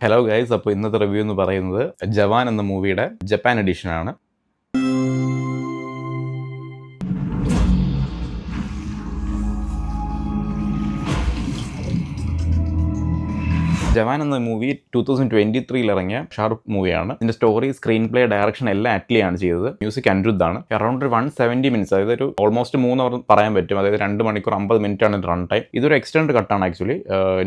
Hello guys, അപ്പോൾ ഇന്നത്തെ review എന്ന് പറയുന്നത് ജവാൻ എന്ന മൂവിയുടെ ജപ്പാൻ എഡിഷനാണ്. ജവാൻ എന്ന മൂവി 2023 ഇറങ്ങിയ ഷാറുഖ് മൂവിയാണ്. ഇതിന്റെ സ്റ്റോറി, സ്ക്രീൻ പ്ലേ, ഡയറക്ഷൻ എല്ലാം ആറ്റ്ലിയാണ് ചെയ്തത്. മ്യൂസിക് അനിരുദ്ധ് ആണ്. അറൌണ്ട് 170 മിനിറ്റ്സ്, അതായത് ഒരു ഓൾമോസ്റ്റ് 3 അവർ പറയാൻ പറ്റും. അതായത് 2 മണിക്കൂർ 50 മിനിറ്റ് ആണ് റൺ ടൈം. ഇതൊരു എക്സ്റ്റൻഡ് കട്ടാണ് ആക്ച്വലി.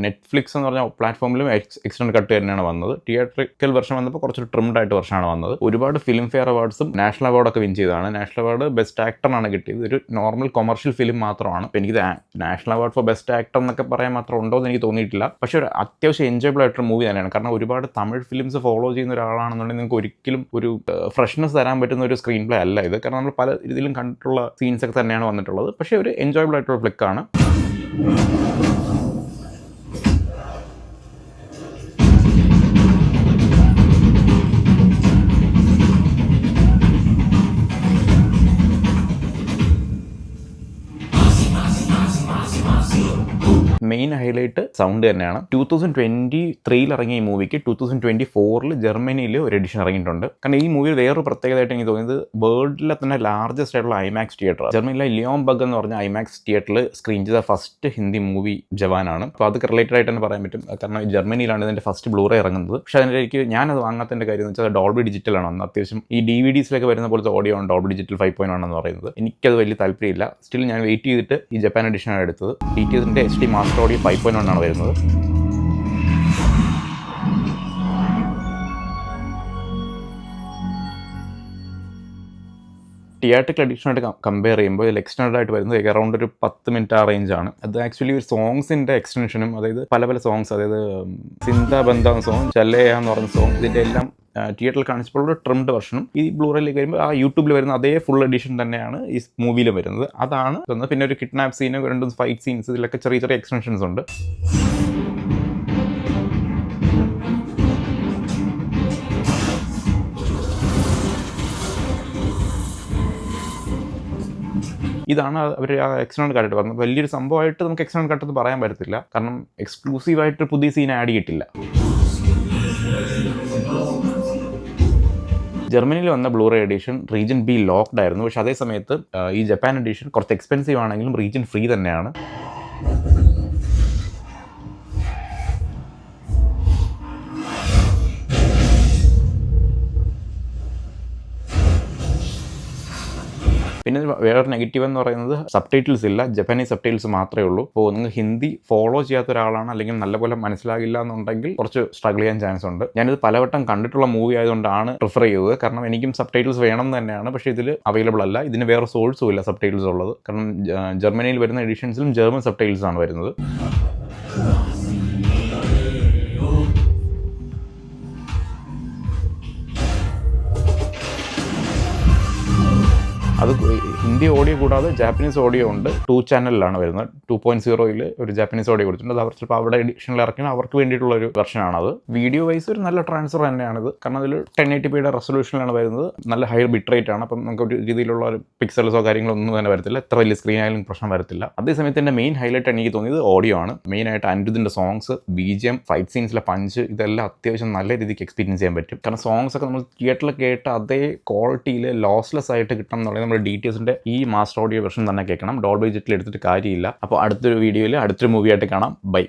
നെറ്റ്ഫ്ലിക്സ് എന്ന് പറഞ്ഞ പ്ലാറ്റ്ഫോമിലും എക്സ്റ്റൻഡ് കട്ട് തന്നെയാണ് വന്നത്. തിയേറ്ററിക്കൽ വെർഷൻ വന്നപ്പോൾ കുറച്ചൊരു ട്രിംഡ് ആയിട്ട് വെർഷനാണ് വന്നത്. ഒരുപാട് ഫിലിം ഫെയർ അവാർഡ്സും നാഷണൽ അവാർഡൊക്കെ വിൻ ചെയ്തതാണ്. നാഷണൽ അവാർഡ് ബെസ്റ്റ് ആക്ടറാണ് കിട്ടിയത്. ഒരു നോർമൽ കൊമേഴ്ഷ്യൽ ഫിലിം മാത്രമാണ്. അപ്പോൾ എനിക്ക് national award for best actor എന്നൊക്കെ പറയാൻ മാത്രം ഉണ്ടോ എന്ന് എനിക്ക് തോന്നിയിട്ടില്ല. പക്ഷേ ഒരു അത്യാവശ്യം എൻജോയബിൾ ആയിട്ടൊരു മൂവി തന്നെയാണ്. കാരണം ഒരുപാട് തമിഴ് ഫിലിംസ് ഫോളോ ചെയ്യുന്ന ഒരാളാണെന്നുണ്ടെങ്കിൽ നിങ്ങൾക്ക് ഒരിക്കലും ഒരു ഫ്രഷ്നെസ് തരാൻ പറ്റുന്ന ഒരു സ്ക്രീൻ പ്ലേ അല്ല ഇത്. കാരണം നമ്മൾ പല രീതിയിലും കണ്ടിട്ടുള്ള സീൻസ് ഒക്കെ തന്നെയാണ് വന്നിട്ടുള്ളത്. പക്ഷേ ഒരു എൻജോയബിൾ ആയിട്ടുള്ള ഫ്ലിക്കാണ്. മെയിൻ ഹൈലൈറ്റ് സൗണ്ട് തന്നെയാണ്. 2023 ഇറങ്ങിയ ഈ മൂവിക്ക് 2024 ജർമ്മനിയിൽ ഒരു എഡിഷൻ ഇറങ്ങിയിട്ടുണ്ട്. കാരണം ഈ മൂവി വേറൊരു പ്രത്യേകതയായിട്ട് എനിക്ക് തോന്നിയത് വേൾഡിലെ തന്നെ ലാർജസ്റ്റ് ആയിട്ടുള്ള ഐമാക്സ് തിയേറ്റർ, ജർമ്മനിയിലെ ലിയോൺബർഗ് എന്ന് പറഞ്ഞ ഐമാക്സ് തിയേറ്ററിൽ സ്ക്രീൻ ചെയ്ത ഫസ്റ്റ് ഹിന്ദി മൂവി ജവാനാണ്. അപ്പോൾ അത് റിലേറ്റഡ് ആയിട്ട് തന്നെ പറയാൻ പറ്റും. കാരണം ജർമ്മനിയിലാണ് ഇതിന്റെ ഫസ്റ്റ് ബ്ലൂറേ ഇറങ്ങുന്നത്. പക്ഷേ അതിലേക്ക് ഞാനത് വാങ്ങാത്തതിന്റെ കാര്യം എന്ന് വെച്ചാൽ ഡോൾബി ഡിജിറ്റലാണ് അന്ന്. അത്യാവശ്യം ഈ DVDസിലൊക്കെ വരുന്ന പോലത്തെ ഓഡിയോ ആണ് ഡോൾബി ഡിജിറ്റൽ 5.1 എന്ന് പറയുന്നത്. എനിക്കത് വലിയ താല്പര്യമില്ല. സ്റ്റിൽ ഞാൻ വെയിറ്റ് ചെയ്തിട്ട് ഈ ജപ്പാൻ എഡിഷനാണ് എടുത്തത്. DTSന്റെ HD മാസ്റ്റർ ഓഡിയോ 5.1 ആണ് വരുന്നത്. തിയേറ്ററിക്കൽ എഡിഷനായിട്ട് കമ്പയർ ചെയ്യുമ്പോൾ ഇതിൽ എക്സ്റ്റൻഡ് ആയിട്ട് വരുന്നത് അറൗണ്ട് ഒരു 10 മിനിറ്റ് ആ റേഞ്ചാണ്. അത് ആക്ച്വലി ഒരു സോങ്സിൻ്റെ എക്സ്റ്റൻഷനും, അതായത് പല സോങ്സ്, അതായത് സിന്ദ ബന്ധ സോങ്, ചല്ലയ എന്ന് പറയുന്ന സോങ്, ഇതിൻ്റെ എല്ലാം തിയേറ്ററിൽ കാണിച്ചപ്പോൾ ഒരു ട്രിംഡ് വെർഷനും ഈ ബ്ലൂറേയിലേക്ക് വരുമ്പോൾ ആ യൂട്യൂബിൽ വരുന്ന അതേ ഫുൾ എഡിഷൻ തന്നെയാണ് ഈ മൂവിയിൽ വരുന്നത്. അതാണ് പിന്നെ ഒരു കിഡ്നാപ്പ് സീന്, 2 ഫൈറ്റ് സീൻസ്, ഇതിലൊക്കെ ചെറിയ എക്സ്റ്റൻഷൻസ് ഉണ്ട്. ഇതാണ് അവർ ആ എക്സ്റ്റൻഡ് കട്ട് പറഞ്ഞത്. വലിയൊരു സംഭവമായിട്ട് നമുക്ക് എക്സ്റ്റൻഡ് കട്ടെന്ന് പറയാൻ പറ്റത്തില്ല. കാരണം എക്സ്ക്ലൂസീവായിട്ട് പുതിയ സീൻ ആഡ് ചെയ്തിട്ടില്ല. ജർമ്മനിയിൽ വന്ന blue ray edition region B locked ആയിരുന്നു. പക്ഷേ അതേ സമയത്ത് ഈ ജപ്പാൻ എഡിഷൻ കുറച്ച് എക്സ്പെൻസീവ് ആണെങ്കിലും റീജിയൻ ഫ്രീ തന്നെയാണ്. പിന്നെ വേറൊരു നെഗറ്റീവ് എന്ന് പറയുന്നത് സബ് ടൈറ്റിൽസ് ഇല്ല. ജപ്പാനീസ് സബ് ടൈറ്റിൽസ് മാത്രമേ ഉള്ളൂ. അപ്പോൾ നിങ്ങൾ ഹിന്ദി ഫോളോ ചെയ്യാത്ത ഒരാളാണ്, അല്ലെങ്കിൽ നല്ലപോലെ മനസ്സിലാകില്ല എന്നുണ്ടെങ്കിൽ കുറച്ച് സ്ട്രഗിൾ ചെയ്യാൻ ചാൻസ് ഉണ്ട്. ഞാനിത് പലവട്ടം കണ്ടിട്ടുള്ള മൂവി ആയതുകൊണ്ടാണ് പ്രിഫർ ചെയ്തത്. കാരണം എനിക്കും സബ് ടൈറ്റിൽസ് വേണം എന്ന് തന്നെയാണ്. പക്ഷേ ഇതിൽ അവൈലബിൾ അല്ല. ഇതിന് വേറെ സോഴ്സും ഇല്ല സബ് ടൈറ്റിൽസ് ഉള്ളത്. കാരണം ജർമ്മനിയിൽ വരുന്ന എഡിഷൻസിലും ജർമ്മൻ സബ് ടൈറ്റിൽസ് ആണ് വരുന്നത്. അത് ഹിന്ദി ഓഡിയോ കൂടാതെ ജാപ്പനീസ് ഓഡിയോ ഉണ്ട്. 2 ചാനലിലാണ് വരുന്നത്. 2.0 ഒരു ജാപ്പനീസ് ഓഡിയോ കൊടുത്തിട്ടുണ്ട്. അത് അവർ ചിലപ്പോൾ അവിടെ എഡിഷനിൽ ഇറക്കുന്ന അവർക്ക് വേണ്ടിയിട്ടുള്ള ഒരു വെർഷനാണത്. വീഡിയോ വൈസ് ഒരു നല്ല ട്രാൻസ്ഫർ തന്നെയാണിത്. കാരണം അതിൽ 1080p റെസൊല്യൂഷനിലാണ് വരുന്നത്. നല്ല ഹൈ ബിറ്റ് റേറ്റ് ആണ്. അപ്പം നമുക്ക് ഒരു രീതിയിലുള്ള ഒരു പിക്സൽസോ കാര്യങ്ങളോ ഒന്നും തന്നെ വരത്തില്ല. എത്ര വലിയ സ്ക്രീൻ ആയാലും പ്രശ്നം വരത്തില്ല. അതേസമയത്ത് എൻ്റെ മെയിൻ ഹൈലൈറ്റ് എനിക്ക് തോന്നിയത് ഓഡിയോ ആണ്. മെയിനായിട്ട് അനിരുദ്ധിൻ്റെ സോങ്സ്, BGM, ഫൈറ്റ് സീൻസിലെ പഞ്ച്, ഇതെല്ലാം അത്യാവശ്യം നല്ല രീതിക്ക് എക്സ്പീരിയൻസ് ചെയ്യാൻ പറ്റും. കാരണം സോങ്സ് ഒക്കെ നമ്മൾ തിയേറ്ററിൽ കേട്ട് അതേ ക്വാളിറ്റിയിൽ ലോസ്ലെസ് ആയിട്ട് കിട്ടണം എന്നുള്ളത് നമ്മൾ DTSന്റെ ഈ മാസ്റ്റർ ഓഡിയോ വെർഷൻ തന്നെ കേൾക്കണം. ഡോൾബി ഡിജിറ്റൽ എടുത്തിട്ട് കാര്യമില്ല. അപ്പോൾ അടുത്തൊരു വീഡിയോയിൽ അടുത്തൊരു മൂവിയായിട്ട് കാണാം. ബൈ.